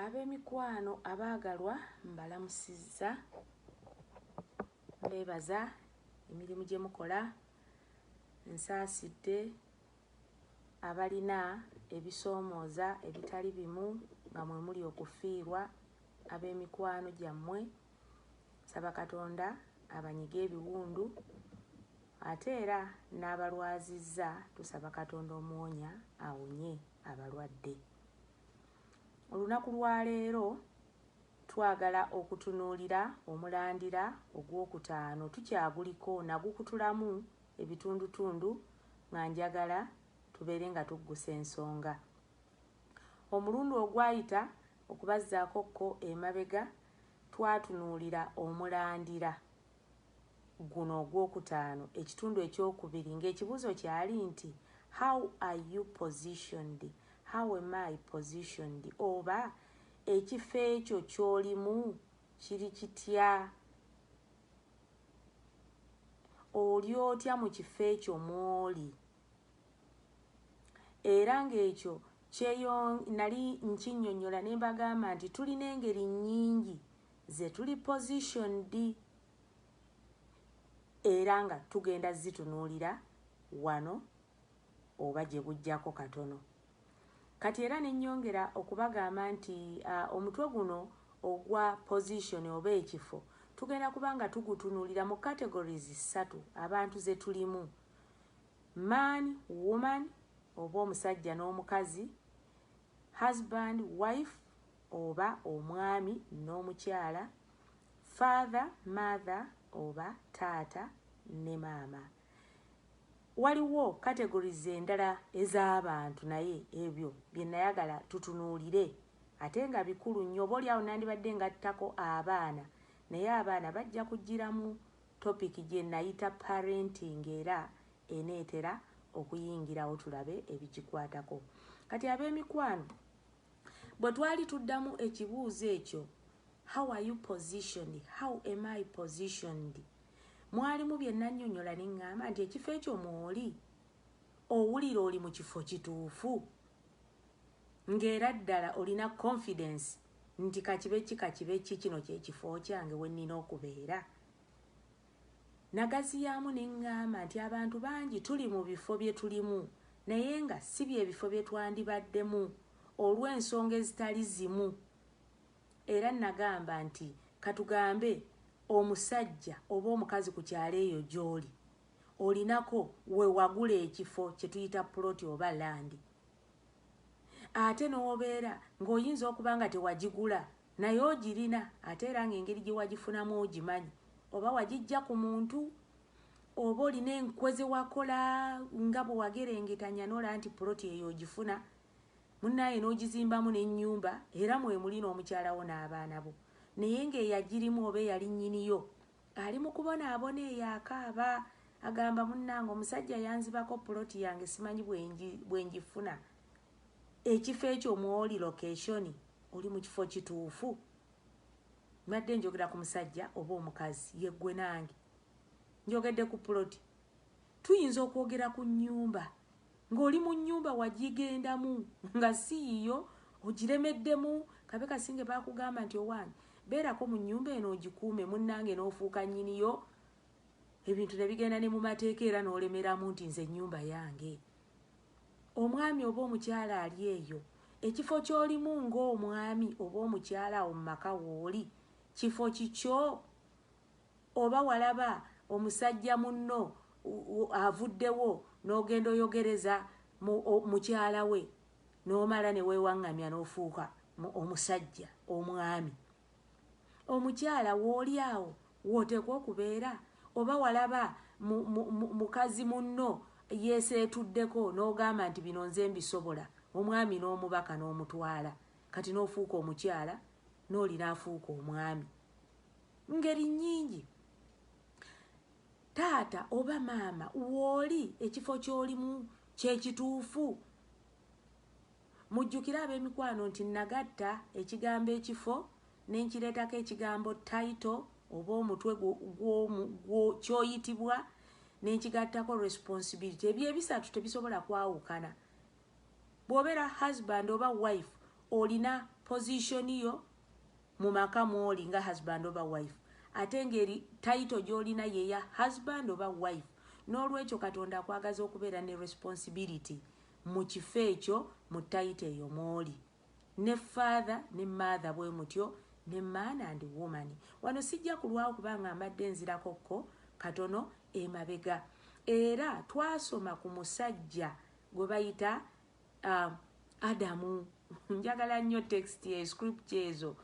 Ab'emikwano abaagalwa mbalamusizza, mbeebaza emirimu gye mukola, nsaasidde abalina ebisoomooza ebitali bimu nga mwe muli okufiirwa ab'emikwano gyammwe. Nsaba Katonda abanyiga ebiwundu, ate era n'abalwazizza tusaba Katonda omuwonya awonye abalwadde. Olunaku lwa leero twagala okutunuulira omulandira ogwokutaano. Tukyaguliko nagukutulamu ebitundutundu nga njagala tubeere nga tuggusa ensonga. Omulundi ogwayita okubazzaako ko emabega twatunuulira omulandira guno ogwokutaano, ekitundu ekyokubiri, ng'ekibuuzo kyali nti how are you positioned? How am I positioned? Oba ekifo ekyo ky'olimu kiri kitya? Oli otya mu kifo ekyo mw'oli? Era ng'ekyo nali nkinnyonnyola ne mbagamba nti tulina engeri nnyingi ze tuli positioned, era nga tugenda zitunuulira wano oba gye bujjako katono. Kati era ne nnyongera okubagamba nti omutwe guno ogwa position oba ekifo tugenda kuba nga tugutunuulira mu categories 3 abantu ze tulimu: man, woman oba omusajja n'omukazi, husband, wife oba omwami n'omukyala, father, mother oba taata ne maama. Waliwo categories endala ez'abantu naye ebyo bye nayagala tutunuulire, ate nga bikulu nnyo. Oba oliawo nandibadde ngattako abaana, naye abaana bajja kugiramu topic gye nayita parenting, era eneetera okuyingirawo tulabe ebikikwatako. Kati ab'emikwano bwe twali tuddamu ekibuuzo ekyo, how are you positioned? How am I positioned? Mwalimu bye nannyonnyola ne ŋŋamba nti ekifo ekyo mw'oli owulira oli mu kifo kituufu, ng'era ddala olina confidence nti kakibe ki kino kye kifo kyange we nnina okubeera. Nagaziyaamu ne ŋŋamba nti abantu bangi tuli mu bifo bye tulimu naye nga si bye bifo bye twandibaddemu olw'ensonga ezitali zimu. Era nagamba nti katugambe omusajja oba omukazi ku kyalo eyo gy'oli olinako we wagula ekifo kye tuyita ploti oba landi, ate n'obeera ng'oyinza okuba nga tewagigula naye ogirina, ate era ng'engeri gye wagifunamu ogimanyi, oba wagijja ku muntu, oba olina enkwe ze wakola nga bwe wagerengetanya n'olaba nti ploti eyo ogifuna, munnaaye n'ogizimbamu n'ennyumba, era mwe muli n'omukyalawo n'abaana bo, naye ng'eyagirimu oba eyali nnyiniyo ali mu kubonaabona eyo akaaba, agamba munnange omusajja yanzibako ploti yange simanyi bwe ngifuna. Ekifo ekyo mw'oli location oli mu kifo kituufu? Mbadde njogera ku musajja oba omukazi, ye ggwe nange njogedde ku ploti. Tuyinza okwogera ku nnyumba, ng'oli mu nnyumba wagigendamu nga si yiyo, ogiremeddemu. Kabe kasinge baakugamba nti owange beerako mu nnyumba eno ogikuume, munnange n'ofuuka nnyiniyo, ebintu ne bigenda ne mu mateeka era n'olemeramu nti nze nnyumba yange. Omwami oba omukyala ali eyo, ekifo ky'olimu ng'omwami oba omukyala awo mu maka wooli kifo kikyo? Oba walaba omusajja munno avuddewo n'ogenda oyogereza mukyala we n'omala ne weewaŋŋamya n'ofuuka omusajja omwami? Omukyala wooli awo wooteekwa okubeera? Oba walaba mukazi munno yeeseetuddeko n'ogamba nti bino nze mbisobola, omwami n'omubaka n'omutwala, kati n'ofuuka omukyala n'oli n'afuuka omwami. Ngeri nnyingi. Taata oba maama wooli ekifo ky'olimu kye kituufu? Mujjukire ab'emikwano nti nagatta ekigambo ekifo n'enkireetako ekigambo title oba omutwe ky'oyitibwa, n'enkigattako responsibility. Ebyo ebisatu tebisobola kwawukana. Bw'obeera husband oba wife olina position yo mu maka mwoli nga husband over wife ate ngeri title gyolina ye ya husband over wife n'olwekyo Katonda akwagaza okubeera ne responsibility mu kifo ekyo mu title eyo mwoli ne father ne mother bwe mutyo ne man and woman. Wano sijja kulwawo kubanga mbadde nzirakokko katono emabega. Era twasoma ku musajja gwe bayita Adamu. Njagala nnyo text ye script ezo.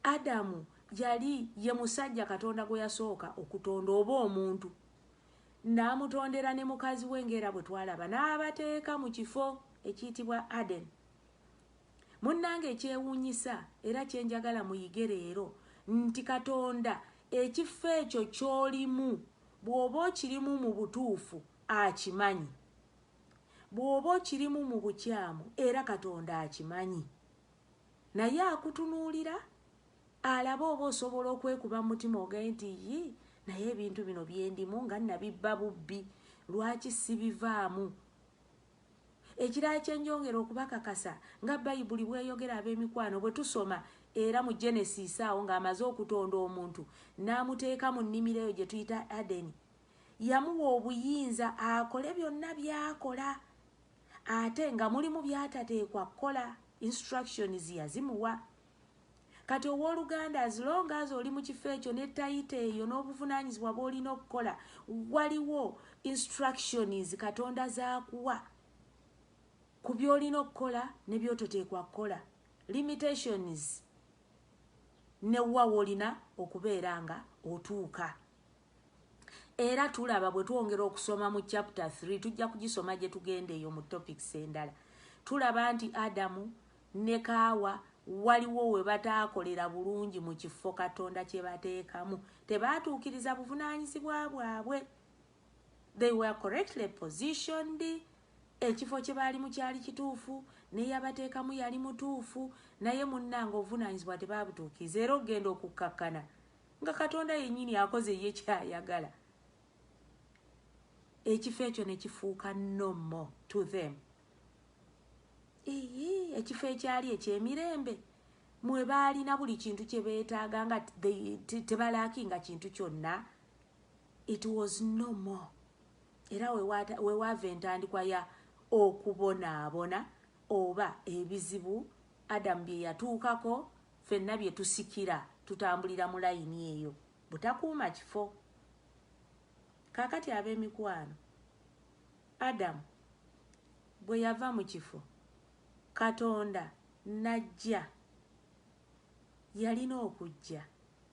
Adamu yali ye musajja Katonda gwe yasooka okutonda oba omuntu. N'amutondera ne mukazi we ngera bwe twalaba n'abateeka mu kifo ekiyitibwa Aden. Munnange ekyewuunyisa era kyenjagala muyige leero nti Katonda ekifo ekyo ky'olimu bw'oba okirimu mu butuufu akimanyi. Bw'oba okirimu mu bukyamu era Katonda akimanyi. Naye akutunuulira alaba oba osobola okwekuba mu mutima ogaye nti yi naye ebintu bino byendimu nga nabibba bubbi lwaki sibivaamu. Ekirala kyenjongera okubakakasa nga Bayibuli bweyogera ab'emikwano bwe tusoma era mu Genesis awo ng'amaze okutonda omuntu n'amuteeka mu nnimiro eyo gye tuyita Adeni. Yamuwa obuyinza akole byonna by'akola ate nga mulimu by'atateekwa kukola, instructions yazimuwa. Kati owooluganda as long as oli mu kifo ekyo ne tayite eyo n'obuvunaanyizibwa bw'olina okukola waliwo instructions Katonda z'akuwa ku by'olina okukola ne by'ototeekwa kukola, limitations ne wa w'olina okubeera nga otuuka. Era tulaba bwe twongera okusoma mu chapter 3 tujja kugisoma gye tugenda eyo mu topics endala. Tulaba nti Adamu ne Kaawa waliwo we bataakolera bulungi mu kifo Katonda kye bateekamu. Tebaatuukiriza buvunaanyizibwa bwabwe. They were correctly positioned. Ekifo kye baali mu kyali kituufu ne yabateekamu yali mutuufu naye munnange obuvunaanyizibwa tebaabutuukiriza era ogenda okukkakkana nga Katonda yennyini akoze ye kyayagala. Ekifo ekyo ne kifuuka no more to them. Ekifo ekyali ekyemirembe mwe baalina buli kintu kye beetaaga nga tebalaakinga kintu kyonna. It was no more. Era we waava entandikwa ya okubonaabona oba ebizibu Adamu bye yatuukako ffenna bye tusikira tutambulira mu layini eyo butakuuma kifo. Kaakati ab'emikwano Adamu bwe yava mu kifo Katonda najja yalina okujja.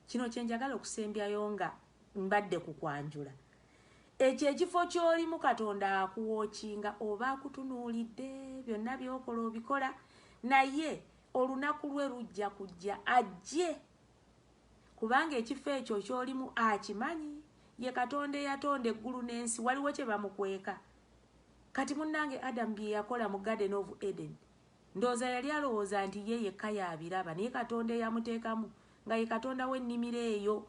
Kino kyenjagala okusembyayo nga mbadde ku kwanjula. Ekyo ekifo ky'olimu Katonda akuwookinga oba akutunuulidde byonna by'okola obikola naye olunaku lwe lujja kujja ajje. Kubanga ekifo ekyo ky'olimu akimanyi. Ye Katonda eyatonda eggulu n'ensi waliwo kye bamukweka. Kati munnange Adamu bye yakola mu Garden of Eden ndowooza yali alowooza nti ye yekka y'abiraba naye Katonda eyamuteekamu nga ye Katonda w'ennimiro eyo,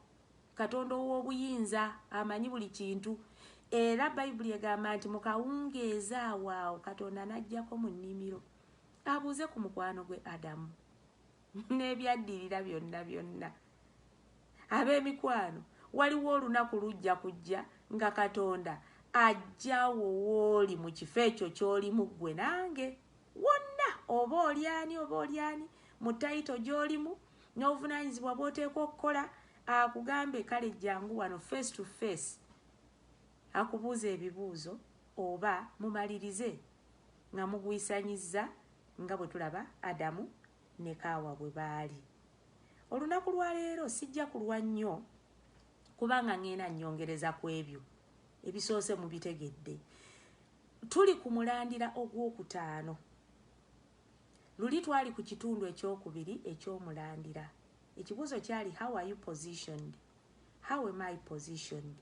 Katonda ow'obuyinza amanyi buli kintu. Era Bayibuli egamba nti mu kawungeeza awo Katonda n'ajjako mu nnimiro abuuze ku mukwano gwe Adamu n'ebyaddirira byonna. Ab'emikwano waliwo olunaku lujja kujja nga Katonda ajjawo wooli mu kifo ekyo ky'olimu ggwe nange wonna oba olyani mu tayito gy'olimu n'obuvunaanyizibwa bw'oteekwa okukola akugambe kale jangu wano face to face akubuuza ebibuuzo oba mumalirize nga mugwisanyizza nga bwe tulaba Adamu ne Kaawa bwe baali. Olunaku lwa leero sijja kulwa nnyo kubanga ngenda nnyongereza ku ebyo ebisoose mu bitegedde. Tuli ku mulandira ogw'okutaano. Luli twali ku kitundu ekyokubiri eky'omulandira. Ekibuuzo kyali how are you positioned? How am I positioned?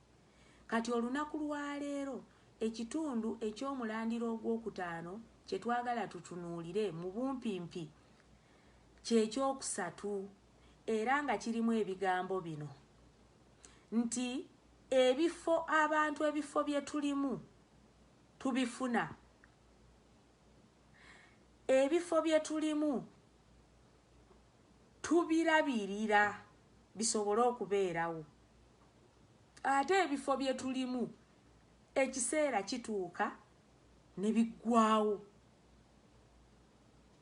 Kati olunaku lwa leero ekitundu eky'omulandira ogw'okutaano kye twagala tutunuulire mu bumpimpi kyekyokusatu era nga kirimu ebigambo bino nti ebifo bye tulimu tubifuna. Ebifo bye tulimu tubirabirira bisobole okubeerawo. Ate ebifo bye tulimu ekiseera kituuka ne biggwaawo.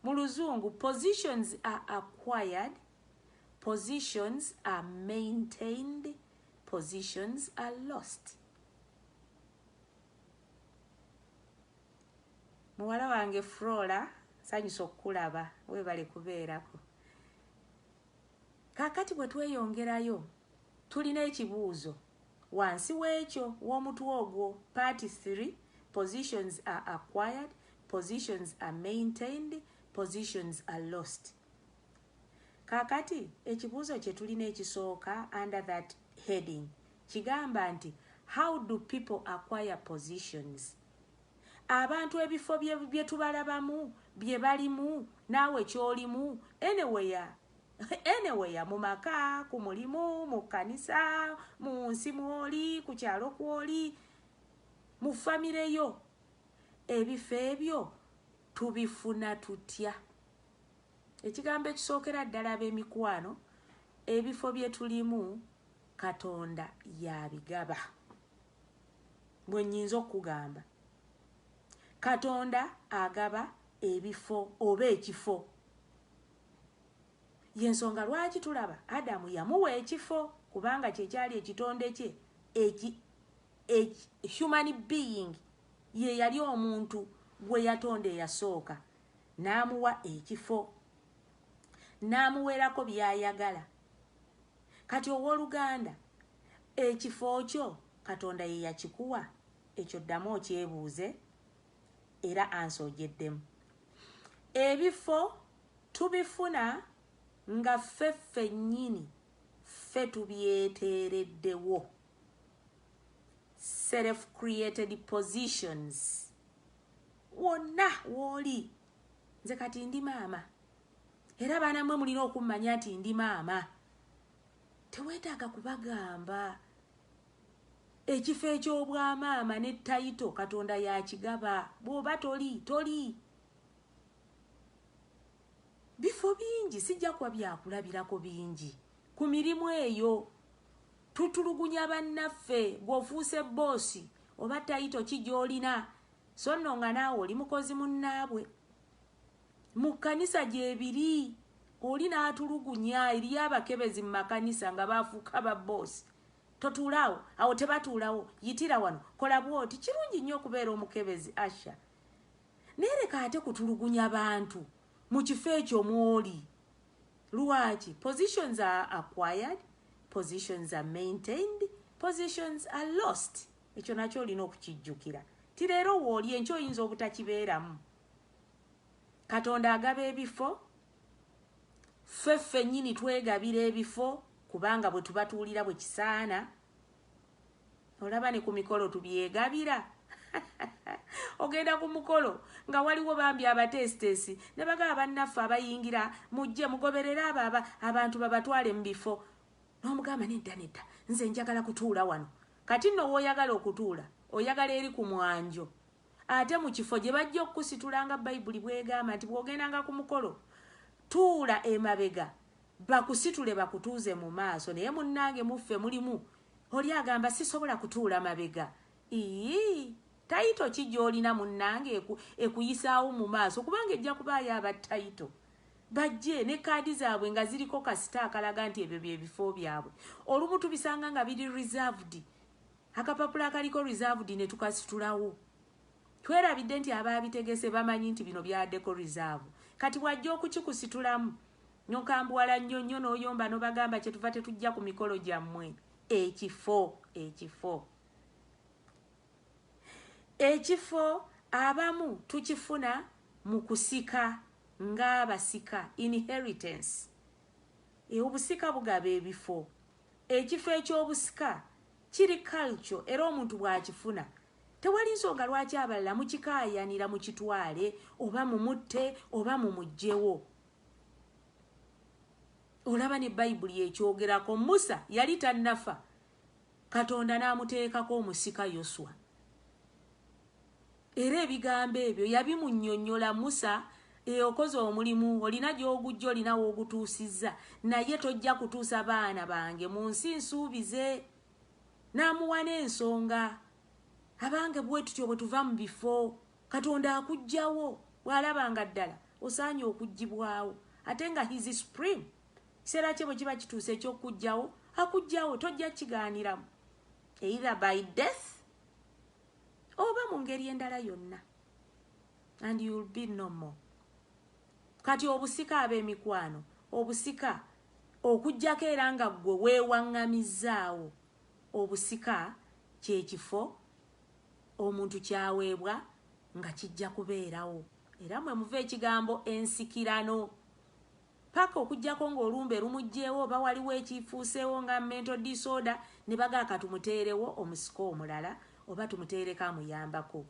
Mu Luzungu, positions are acquired, positions are maintained, positions are lost. Muwala wange Flora, sanyusa okukulaba, weebale kubeerako. Kaakati bwe tweyongerayo, tulina ekibuuzo. Wansi w'ekyo w'omutwe ogwo, part 3, positions are acquired, positions are maintained, positions are lost. Kaakati ekibuuzo kye tulina ekisooka under that heading kigamba nti how do people acquire positions? Abantu ebifo bye tubalabamu, bye balimu, naawe kyolimu, anywhere mu maka, ku mulimu, mu kanisa, mu nsi mwoli, ku kyalo kwoli, mu famire yo. Ebifo ebyo tubifuna tutya? Ekigambo ekisookera ddala ab'emikwano, ebifo bye tulimu Katonda yabigaba. Bwe nnyinza okugamba, Katonda agaba ebifo oba ekifo. Yensonga lwaki tulaba Adamu yamuwa ekifo kubanga kye kyali ekitonde kye, human being ye yali omuntu gwe yatonda eyasooka, n'amuwa ekifo, n'amuweerako by'ayagala. Kati owooluganda, ekifo kyo Katonda ye yakikuwa? Ekyo ddamu okyebuuze era ansoojeddemu. Ebifo tubifuna nga ffe nnyini ffe tubyeteereddewo. Self-created positions. Wonna woli. Nze kati ndi maama. Era baana mmwe mulina okummanya nti ndi maama. Teweetaaga kubagamba. Ekifo eky'obwamaama ne tayito Katonda yakigaba. Bw'oba toli. Bifo bingi sijja kuba byakulabirako bingi. Ku mirimu eyo tutulugunya bannaffe, bw'ofuuse boosi oba tayito ki gy'olina, so nno nga naawe oli mukozi munnaabwe. Mu kkanisa gyebiri oli n'atulugunya, eriyo abakebezi mu makanisa nga baafuuka ba boosi. Totuulaawo, awo tebatuulawo, yitira wano, kola bw'oti. Kirungi nnyo okubeera omukebezi Asha. Naye leka ate kutulugunya bantu mu kifo ekyo mwoli. Lwaki? Positions are acquired, positions are maintained, positions are lost. Ekyo nakyo olina okukijjukira. Ti leero wooli enkyo oyinza obutakibeeramu. Katonda agaba ebifo, ffe nnyini twegabira ebifo kubanga bwe tubatuulira bwe kisaana. Olaba ne ku mikolo tubyegabira. Ogenda ku mukolo nga waliwo bambi abateesiteesi ne bagaba bannaffe abayingira mujje mugoberere abantu babatwale mu bifo. N'omugamba nedda, nze njagala kutuula wano. Kati nno w'oyagala okutuula, oyagala eri ku mwanjo. Ate mu kifo gye bajja okukusitulanga Bayibuli bw'egamba nti bw'ogendanga ku mukolo, tuula emabega, bakusitule bakutuuze mu maaso. Naye munnange muffe mulimu oli agamba sisobola kutuula mabega. Tayito ki gy'olina munnange ekuyisaawo mu maaso? Kubanga ejja kubaayo abatayito bajje ne kaadi zaabwe nga ziriko kasita akalaga nti ebyo byebifo byabwe. Olumu tubisanga nga biri reserved, akapapula akaliko reserved ne tukasitulawo. Twerabidde nti abaabitegese bamanyi nti bino byaddeko reserve. Kati bwajja okukikusitulamu nokambuwala nnyo n'oyomba n'obagamba kyetuva tetujja ku mikolo gyammwe. Ekifo abamu tukifuna mu kusika ng'abasika, inheritance. Obusika bugaba ebifo. Ekifo eky'obusika kiri culture era omuntu bw'akifuna tewali nsonga lwaki abalala mukikaayanira mu kitwale oba mumutte oba mumugjewo. Olaba ne Bayibuli ekyogerako. Musa yali tannafa, Katonda n'amuteekako omusika Yoswa. Era ebigambo ebyo yabimunnyonnyola Musa okoze omulimu olina gy'ogujja olina w'ogutuusizza naye tojja kutuusa baana bange mu nsi nsuubize n'amuwa n'ensonga abange bwe tutyo bwe tuva mu bifo Katonda akujjawo bw'alabanga ddala osaanye okuggibwawo ate nga his supreme kiseera kye bwe kiba kituuse eky'okujjawo akujjawo tojja kigaaniramu either by death oba mu ngeri endala yonna and you'll be no more. Kati obusika ab'emikwano obusika okujjako era nga ggwe weewaŋŋamizzaawo obusika kyekifo omuntu kyaweebwa nga kijja kubeerawo era mwe muva ekigambo ensikirano paka okujjako ng'olumbe lumugjeewo oba waliwo ekifuuseewo nga mental disorder ne bagaaka tumuteerewo omusiko omulala oba tumuteereko amuyambako.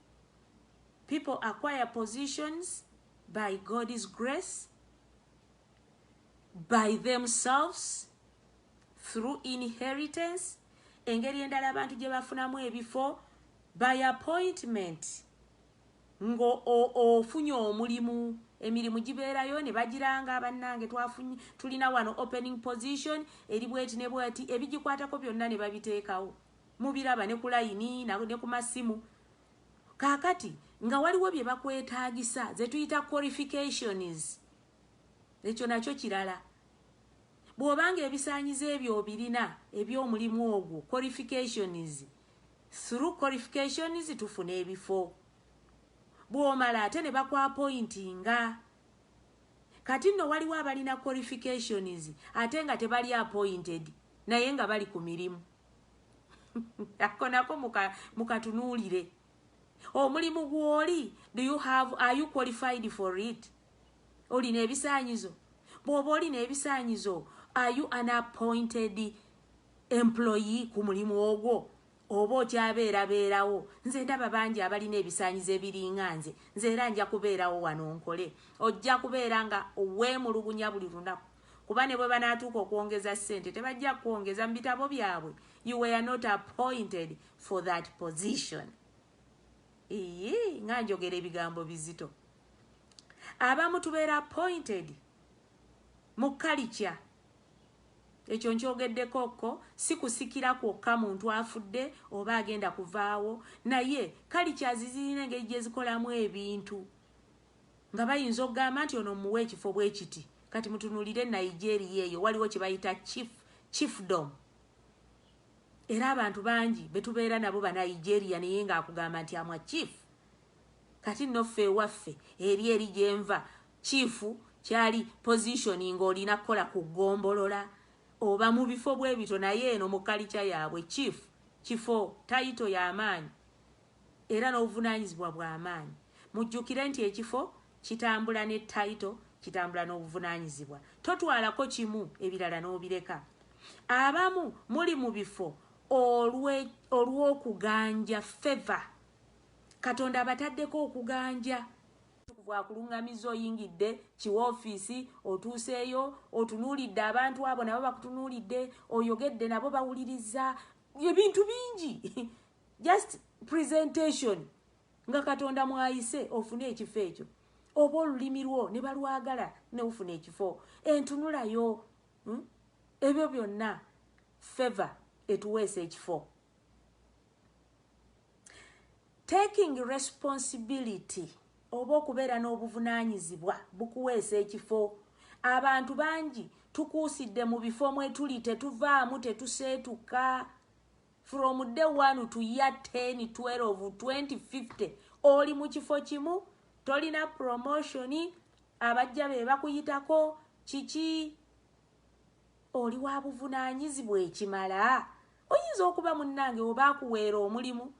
People acquire positions by God's grace, by themselves, through inheritance. Engeri endala abantu gye bafunamu ebifo by appointment. Ngo ofunye omulimu emirimu gibeerayo ne bagiranga bannange twafunye tulina wano opening position eri bweti ne bweti ebigikwatako byonna ne babiteekawo mubiraba ne ku layini ne ku masimu kaakati nga waliwo bye bakwetaagisa ze tuyita qualifications ekyo nakyo kirala bw'obanga ebisaanyizo ebyo obirina eby'omulimu ogwo qualifications through qualifications tufuna ebifo bw'omala ate ne bakwapointinga kati nno waliwo abalina qualifications ate nga tebali appointed naye nga bali ku mirimu ako nako mukatunuulire omulimu gw'oli are you qualified for it olina ebisaanyizo bw'oba olina ebisaanyizo are you an appointed employee ku mulimu ogwo oba okyabeerabeerawo nze ndaba bangi abalina ebisaanyizo ebiringa nze era nja kubeerawo wano nkole ojja kubeera nga weemulugunya buli lunaku kuba ne bwe banaatuuka okwongeza ssente tebajja kwongeza mu bitabo byabwe you were not appointed for that position. Nga njogera ebigambo bizito abamu tubeera appointed mu culture ekyo nkyogeddekoko si kusikira kwokka muntu afudde oba agenda kuvaawo naye culture zirina engeri gye zikolamu ebintu nga bayinza okugamba nti ono muwe ekifo bwe kiti kati mutunuulire Nigeria eyo waliwo kye bayita chiefdom era abantu bangi betubeera nabo ba Nigeria naye ng'akugamba nti amwa chief kati nno ffe ewaffe eri gyenva chief kyali positioning olina kukola ku ggombolola oba mu bifo bwe bito naye eno mu culture yaabwe kifo title y'amaanyi era n'obuvunaanyizibwa bw'amaanyi mujjukire nti ekifo kitambula ne title kitambula n'obuvunaanyizibwa totwalako kimu ebirala n'obireka abamu muli mu bifo olw'okuganja favor Katonda abataddeko okuganja bwakulungamiza oyingidde kiwoofiisi otuuseeyo otunuulidde abantu abo nabo bakutunuulidde oyogedde nabo bawuliriza ebintu bingi just presentation nga Katonda mwayise ofune ekifo ekyo oba olulimi lwo ne balwagala ne ufuna ekifo entunulayo ebyo byonna favor etuweesa ekifo. Taking responsibility oba okubeera n'obuvunaanyizibwa bukuweesa ekifo abantu bangi tukuusidde mu bifo mwe tuli tetuvaamu tetuseetuka from day 1 to year 10 12 20 50 oli mu kifo kimu tolina promotion abajja be bakuyitako kiki oli wa buvunaanyizibwa ekimala oyinza okuba munnange oba akuweera omulimu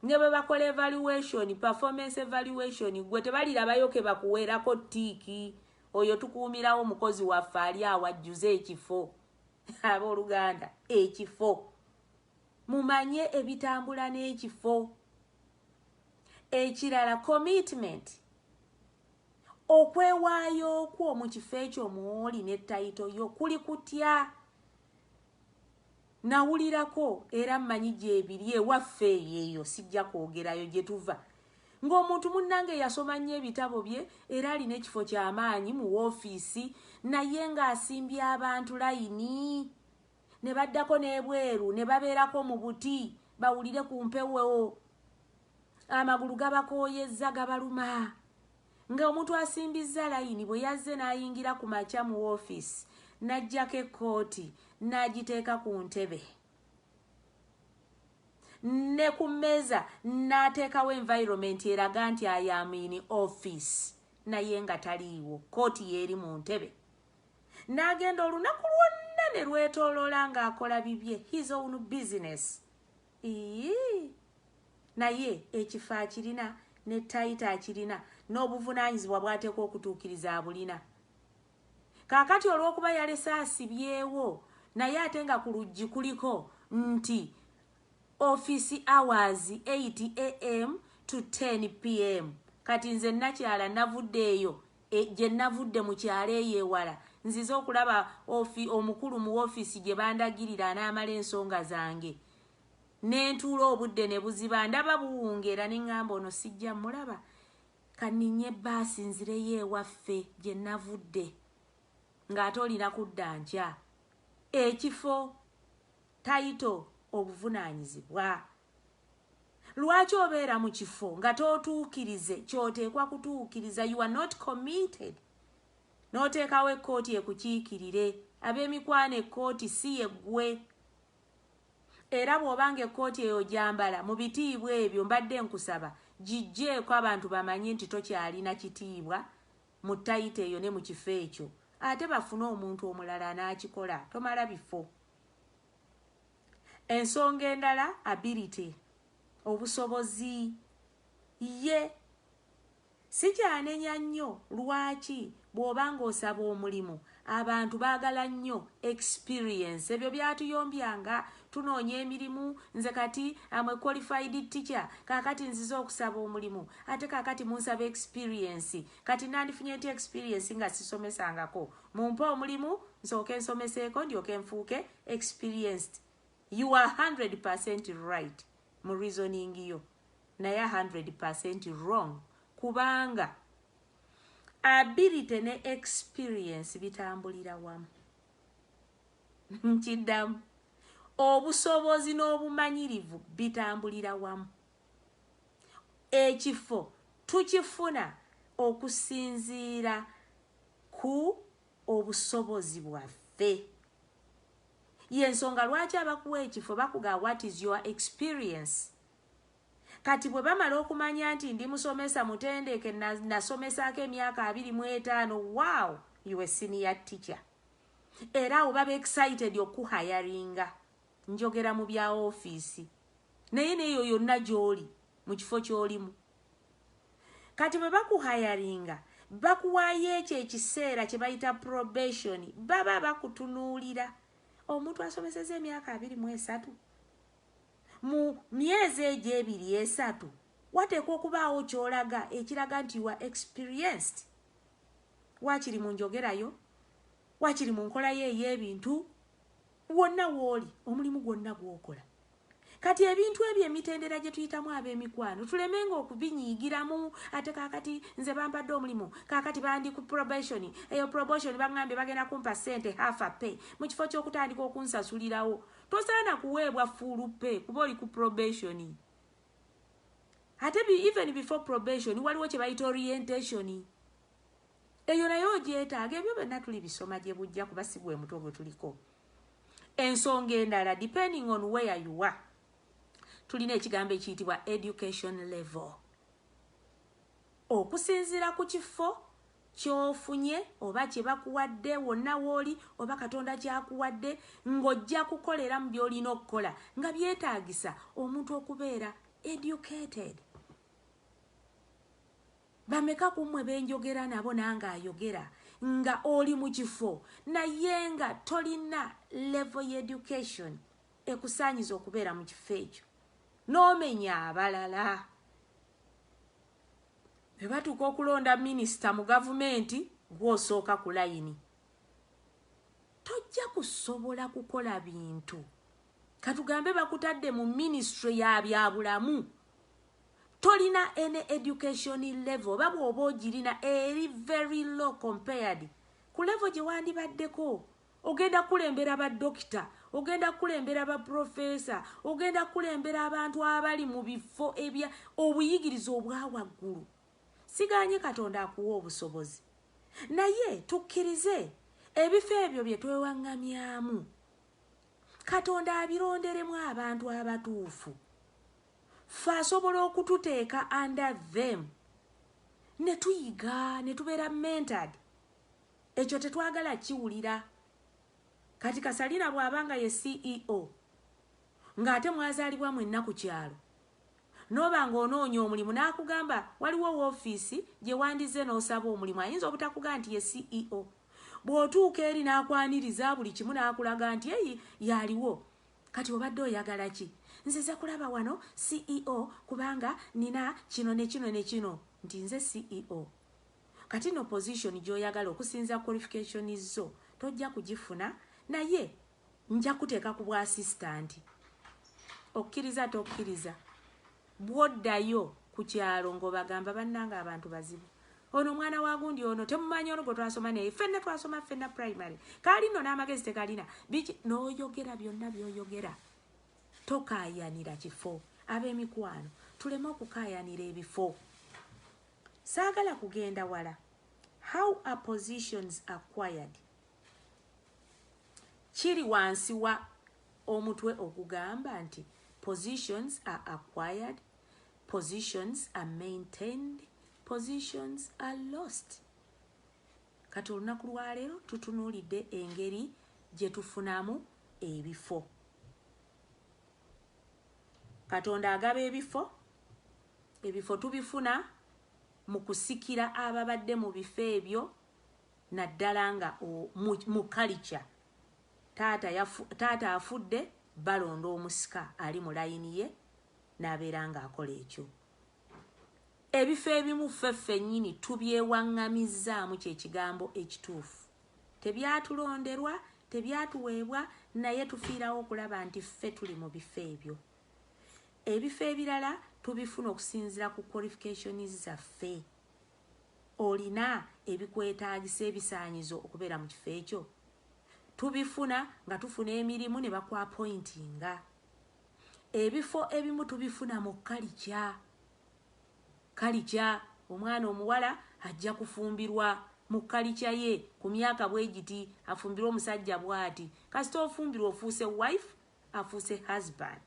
ne bwe bakola evaluation performance evaluation gwe tebalirabayo ke bakuweerako tiiki oyo tukuumirawo mukozi waffe ali awajjuza ekifo abooluganda ekifo mumanye ebitambula n'ekifo ekirala commitment okwewaayo kwo mu kifo ekyo mwoli ne tayito yo kuli kutya nawulirako era mmanyi gyebiri ewaffe eyo sijja kwogerayo gye tuva ng'omuntu munnange yasoma nnyo ebitabo bye era alina ekifo ky'amaanyi mu woofiisi naye ng'asimbye abantu layini ne baddako n'ebweru ne babeerako mu buti bawulire ku mpewo amagulu gabakooyezza gabaluma ng'omuntu asimbizza layini bwe yazze n'ayingira ku makya mu woofiisi n'ajjako ekkooti n'agiteeka ku ntebe ne ku mmeeza n'ateekawo environment eraga nti I am in office naye nga taliiwo kooti yeeri mu ntebe n'agenda olunaku lwonna ne lwetooloola ng'akola bibye his own business naye ekifo akirina ne tayita akirina n'obuvunaanyizibwa bw'ateekwa okutuukiriza abulina kaakati olw'okuba yalese asibyewo naye ate nga ku luggi kuliko nti office hours 8 am to 10 pm kati nze nakyala navudde eyo gye navudde mu kyalo eyo ewala nzize okulaba omukulu mu woofiisi gye bandagirira anaamala ensonga zange nentuula obudde ne buziba ndaba buwungeera ne ŋŋamba ono sijja mulaba kaninye bbaasi nzireyo ewaffe gye navudde ng'ate olina kudda nkya ekifo tayito obuvunaanyizibwa lwaki obeera mu kifo nga tootuukirize ky'oteekwa kutuukiriza you are not committed n'oteekawo ekkooti ekukiikirire ab'emikwano ekkooti si yeggwe era bw'obanga ekkooti eyo gyambala mu bitiibwa ebyo mbadde nkusaba gijjeeko abantu bamanye nti tokyalina kitiibwa mu tayita eyo ne mu kifo ekyo ate bafune omuntu omulala n'akikola tomala bifo ensonga endala ability obusobozi ye sikyanenya nnyo lwaki bw'obanga osaba omulimu abantu baagala nnyo experience ebyo byatuyombyanga tunoonya emirimu nze kati amwe qualified teacher kaakati nzize okusaba omulimu ate kaakati munsaba experience kati nandifunye nti experience nga sisomesangako mumpe omulimu nsooke nsomeseeko ndyoke nfuuke experienced you are 100% right mu reasoning yo naye 100% wrong kubanga ability ne experience bitambulira wamu nkiddamu obusobozi n'obumanyirivu bitambulira wamu ekifo tukifuna okusinziira ku obusobozi bwaffe yensonga lwaki abakuwa ekifo bakuga what is your experience kati bwe bamala okumanya nti ndi musomesa mutendeke nasomesaako emyaka 25 wow you a senior teacher era awo baba excited okuhayaringa njogera mu bya ofiisi naye neyo yonna gy'oli mu kifo ky'olimu kati bwe bakuhayaringa bakuwaayo ekyo ekiseera kye bayita probation baba bakutunuulira omuntu asomeseza emyaka 23 mu myezi egyo 2-3 wateekwa okubaawo ky'olaga ekiraga nti you are experienced wakiri mu njogerayo wakiri mu nkolayo ey'ebintu wonna w'oli omulimu gwonna gw'okola kati ebintu ebyo emitendera gye tuyitamu ab'emikwano tulemenga okubinyiigiramu ate kaakati nze bampadde omulimu kaakati bandi ku probation eyo probation baŋŋambye bagenda kumpa ssente half a pay mu kifo ky'okutandika okunsasulirawo tosaana kuweebwa full pay kuba oli ku probation ate even before probation waliwo kye bayita orientation eyo naye ogyetaaga ebyo byonna tuli bisoma gye bujja kuba si gwe muto gwe tuliko ensonga endala depending on where you are tulina ekigambo ekiyitibwa education level okusinziira ku kifo kyofunye oba kye bakuwadde wonna w'oli oba katonda kyakuwadde ng'ojja kukolera mu by'olina okukola nga byetaagisa omuntu okubeera educated bameka kummwe benjogera nabo nange ayogera nga oli mu kifo naye nga tolina level y'education ekusaanyiza okubeera mu kifo ekyo n'omenya abalala bwe batuuka okulonda minisita mu gavumenti gw'osooka ku layini tojja kusobola kukola bintu katugambe bakutadde mu ministry ya byabulamu tolina any education level babo obogirina eri very low compared ku level gye wandibaddeko. Ogenda kulembera ba doctor, ogenda kulembera ba professor, ogenda kulembera abantu abali mu bifo ebya obuyigirizo obwa waggulu. Siganye Katonda akuwa obusobozi, naye tukkirize ebifo ebyo bye twewaŋŋamyamu Katonda abironderemu abantu abatuufu. Ffe asobola okututeeka under them ne tuyiga ne tubeera mentored. Ekyo tetwagala kiwulira. Kati Kasalina bw'abanga ye CEO ng'ate mwazaalibwa mwenna ku kyalo, n'oba ng'onoonya omulimu n'akugamba waliwo woofiisi gye wandize n'osaba omulimu, ayinza obutakugamba nti ye CEO. Bw'otuuka eri n'akwaniriza buli kimu n'akulaga nti eyi yaliwo. Kati obadde oyagala ki? Nzize kulaba wano CEO kubanga nina kino ne kino ne kino, nti nze CEO. Kati no position gy'oyagala okusinza qualifications zo tojja kugifuna, naye nja kuteeka ku bwa assistant. Okkiriza tokkiriza, bw'oddayo ku kyalo ng'obagamba bannanga abantu bazibu. Ono mwana wa gundi ono temumanyi ono gwe twasoma naye, ffenna twasoma ffenna primary. Kaali nno n'amagezi tekalina. Biki n'oyogera byonna by'oyogera. Tokaayanira kifo. Ab'emikwano tuleme okukaayanira ebifo. Saagala kugenda wala. How are positions acquired? Kiri wansi wa omutwe okugamba nti positions are acquired, positions are maintained, positions are lost. Kati olunaku lwa leero tutunuulidde engeri gye tufunamu ebifo. Katonda agaba ebifo. Ebifo tubifuna mu kusikira ababadde mu bifo ebyo naddala nga mu culture. Taata afudde balonda omusika ali mu layini ye n'abeera ng'akola ekyo. Ebifo ebimu ffeffe nnyini tubyewaŋŋamizzaamu kyekigambo ekituufu. Tebyatulonderwa, tebyatuweebwa, naye tufiirawo okulaba nti ffe tuli mu bifo ebyo. Ebifo ebirala tubifuna okusinziira ku qualifications zaffe. Olina ebikwetaagisa ebisaanyizo okubeera mu kifo ekyo. Tubifuna nga tufuna emirimu ne bakwapointinga. Ebifo ebimu tubifuna mu kalica. Kalica, omwana omuwala ajja kufumbirwa mu kalica ye ku myaka bwegiti, afumbirwa omusajja bw'ati. Kasita ofumbirwa ofuuse wife, afuuse husband.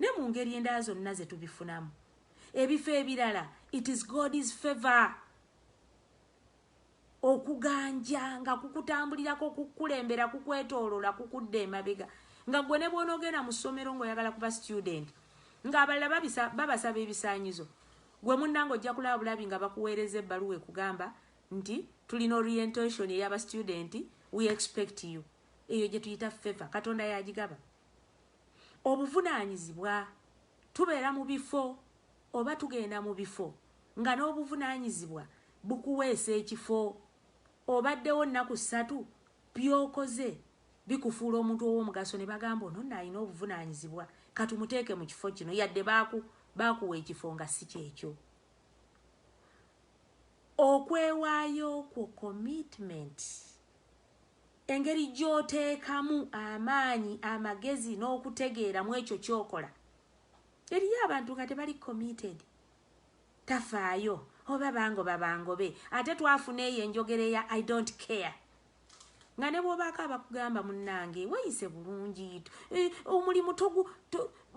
Ne mu ngeri endala zonna ze tubifunamu. Ebifo ebirala, it is God's favor. Okuganja nga kukutambulirako, kukulembera, kukwetoolola, kukudda emabega. Nga gwe ne bw'onoogenda mu ssomero ng'oyagala kuba student, ng'abalala babasaba ebisaanyizo, gwe munnange ojja kulaba bulabi nga bakuweereza ebbaluwa ekugamba nti tulina orientation ey'aba student, we expect you. Eyo gye tuyita favor. Katonda yagigaba. Obuvunaanyizibwa, tubeera mu bifo oba tugenda mu bifo nga n'obuvunaanyizibwa bukuweesa ekifo. Obaddewo nnaku 3 by'okoze bikufuula omuntu ow'omugaso ne bagamba ono nno alina obuvunaanyizibwa, katumuteeke mu kifo kino, yadde baakuwa ekifo nga si kyekyo. Okwewaayo kwo commitment. Engeri gy'oteekamu amaanyi, amagezi n'okutegeera mu ekyo ky'okola. Eriyo abantu nga tebali committed. Tafaayo oba bangobe. Ate twafuna eyo enjogera ya I don't care. Nga ne bw'obaako abakugamba munnange weeyise bulungi, omulimu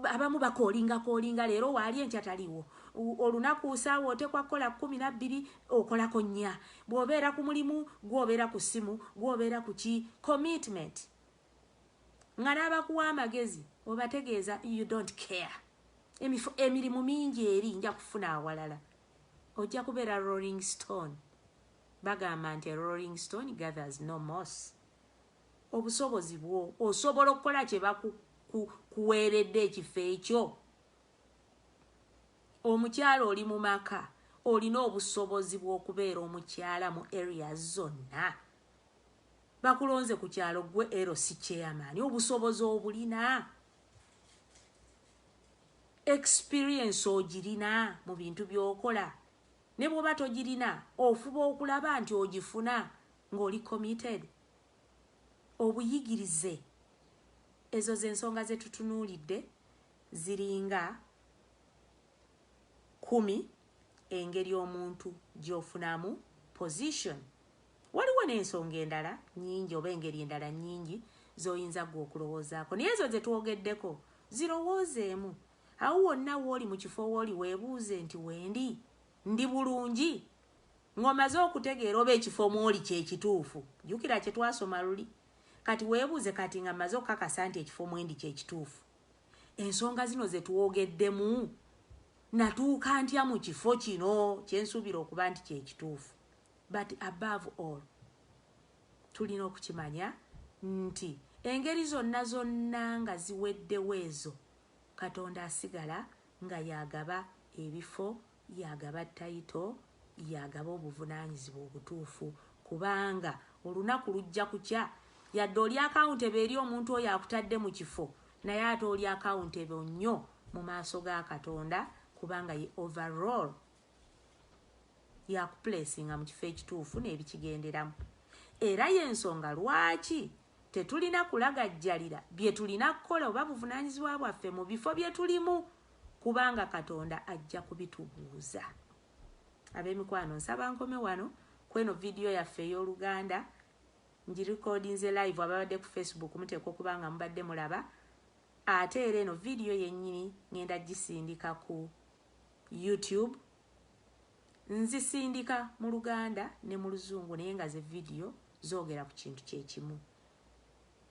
abamu bakoolinga leero waali enkya taliwo. Olunaku ssaawa otekwa kukola 12 okolako 4. Bw'obeera ku mulimu gw'obeera ku ssimu, gw'obeera ku ki commitment. Nga n'abakuwa amagezi obategeeza you don't care. Emirimu mingi eri nja kufuna awalala. Ojja kubeera Rolling Stone. Bagamba nti Rolling Stone gathers no moss. Obusobozi bwo osobola okukola kye bakuweeredde ekifo ekyo. Omukyala oli mu maka, olina obusobozi bw'okubeera omukyala mu areas zonna. Bakulonze ku kyalo gwe LC chairman, obusobozi obulina. experience ogirina mu bintu byokola ne bwoba togirina ofuba okulaba nti ogifuna ng'oli committed obuyigirize ezo z'ensonga ze tutunuulidde ziringa 10 engeri omuntu gy'ofunamu position. Waliwo n'ensonga endala nnyingi oba engeri endala nnyingi z'oyinza gwe okulowoozaako naye ezo ze twogeddeko zirowoozeemu. Awo wonna wooli mu kifo wooli weebuuze nti wendi ndi bulungi ng'omaze okutegeera oba ekifo mwoli kye kituufu. Jjukira kye twasoma luli kati weebuuze kati nga mmaze okukakasa nti ekifo mwendi kye kituufu. Ensonga zino ze twogeddemu natuuka ntya mu kifo kino kye nsuubira okuba nti kye kituufu. But above all tulina okukimanya nti engeri zonna nga ziweddewo ezo Katonda asigala nga yagaba ebifo, yagaba tayito, yagaba obuvunaanyizibwa obutuufu kubanga olunaku lujja kukya yadde oli accountable eri omuntu oyo akutadde mu kifo naye ate oli accountable nnyo mu maaso ga Katonda kubanga ye overall yakuplacinga mu kifo ekituufu n'ebikigenderamu. Era y'ensonga lwaki tetulina kulagajjalira bye tulina kukola oba buvunaanyizibwa bwaffe mu bifo bye tulimu kubanga Katonda ajja kubitubuuza. Ab'emikwano nsaba nkome wano kweno video yaffe ey'Oluganda ngirikodinze live ababadde ku Facebook muteekwa okuba nga mubadde mulaba ate era eno video yennyini ngenda gisindika ku YouTube. Nzisindika mu Luganda ne mu Luzungu naye nga ze video zoogera ku kintu kye kimu.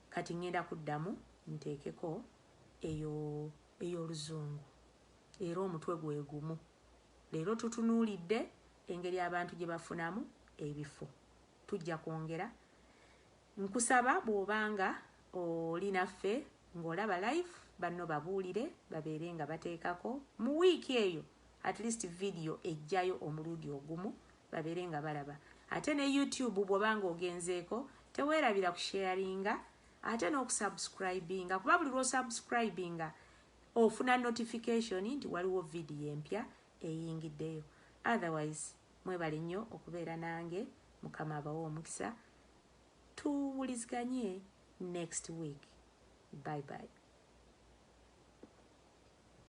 Kati ngenda kuddamu nteekeko ey'Oluzungu era omutwe gwe gumu. Leero tutunuulidde engeri abantu gye bafunamu ebifo. Tujja kwongera. Nkusaba bw'obanga oli naffe ng'olaba live banno babuulire babeere nga bateekako mu wiiki eyo at least video ejjayo omulundi ogumu babeere nga balaba. Ate ne YouTube bw'obanga ogenzeeko teweerabira kusharinga ate n'okusubscribinga kuba buli lw'osubscribinga ofuna notification nti waliwo video empya eyingiddeyo. Otherwise mwebale nnyo okubeera nange. Mukama abawe omukisa. Tuwuliziganye next week. Bye bye.